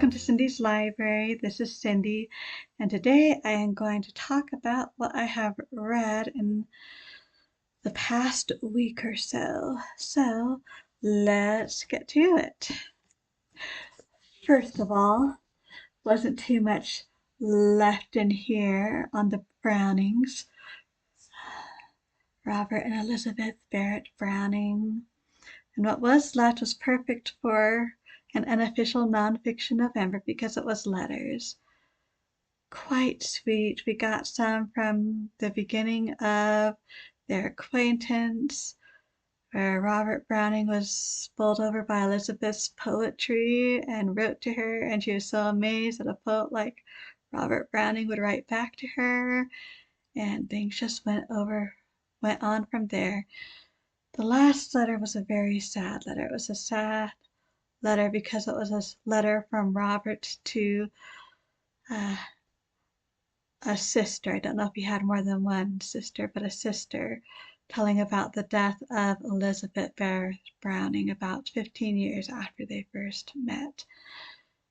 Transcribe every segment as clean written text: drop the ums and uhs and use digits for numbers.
Welcome to Cindy's Library. This is Cindy, and today I am going to talk about what I have read in the past week or so. So let's get to it. First of all, wasn't too much left in here on the Brownings. Robert and Elizabeth Barrett Browning. And what was left was perfect for an unofficial nonfiction November because it was letters. Quite sweet. We got some from the beginning of their acquaintance, where Robert Browning was bowled over by Elizabeth's poetry and wrote to her, and she was so amazed that a poet like Robert Browning would write back to her, and things just went on from there. The last letter was a very sad letter. It was a sad letter because it was a letter from Robert to a sister. I don't know if he had more than one sister, but a sister, telling about the death of Elizabeth Barrett Browning about 15 years after they first met.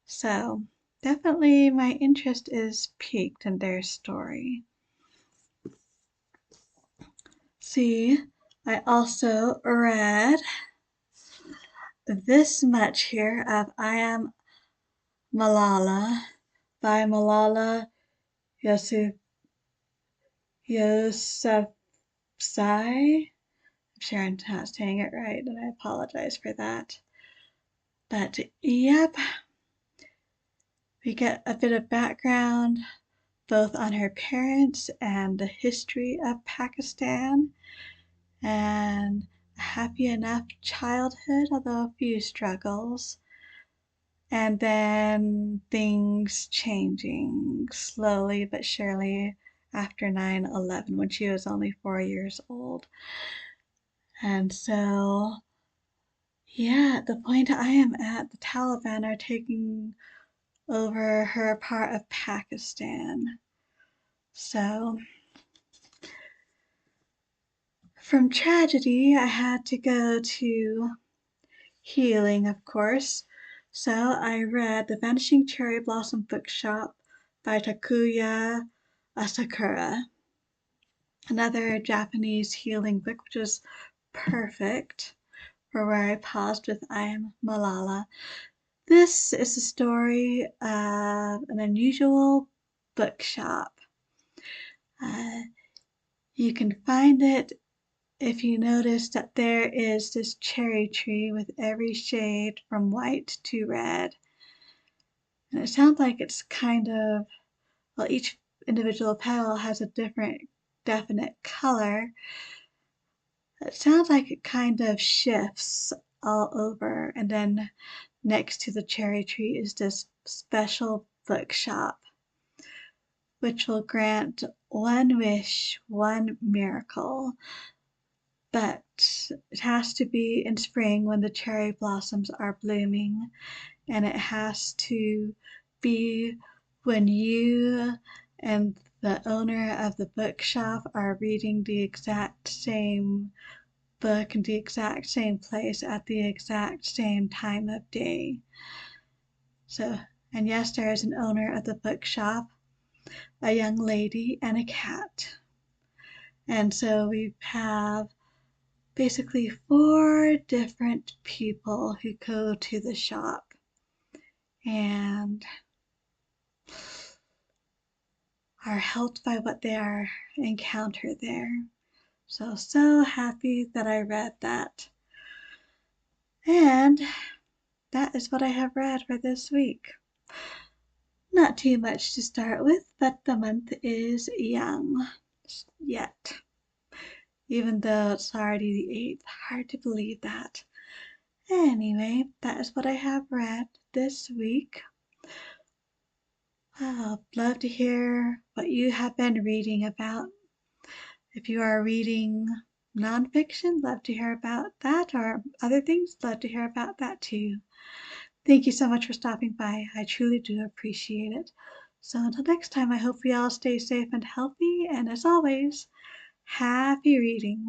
So definitely my interest is piqued in their story. See, I also read this much here of I Am Malala by Malala Yousafzai. I'm sure I'm not saying it right, and I apologize for that. But yep, we get a bit of background both on her parents and the history of Pakistan, and a happy enough childhood, although a few struggles, and then things changing slowly but surely after 9/11 when she was only 4 years old. And so, yeah, at the point I am at, the Taliban are taking over her part of Pakistan. So, from tragedy, I had to go to healing, of course. So I read The Vanishing Cherry Blossom Bookshop by Takuya Asakura, another Japanese healing book, which was perfect for where I paused with I Am Malala. This is the story of an unusual bookshop. You can find it if you notice that there is this cherry tree with every shade from white to red. And it sounds like it's kind of, well, each individual petal has a different definite color. It sounds like it kind of shifts all over, and then next to the cherry tree is this special bookshop, which will grant one wish, one miracle. But it has to be in spring when the cherry blossoms are blooming, and it has to be when you and the owner of the bookshop are reading the exact same book in the exact same place at the exact same time of day. So, and yes, there is an owner of the bookshop, a young lady, and a cat. And so we have basically 4 different people who go to the shop and are helped by what they encounter there. So happy that I read that. And that is what I have read for this week. Not too much to start with, but the month is young yet. Even though it's already the 8th, hard to believe that. Anyway, that is what I have read this week. I'd love to hear what you have been reading about. If you are reading nonfiction, love to hear about that, or other things, love to hear about that too. Thank you so much for stopping by. I truly do appreciate it. So until next time, I hope we all stay safe and healthy, and as always, happy reading.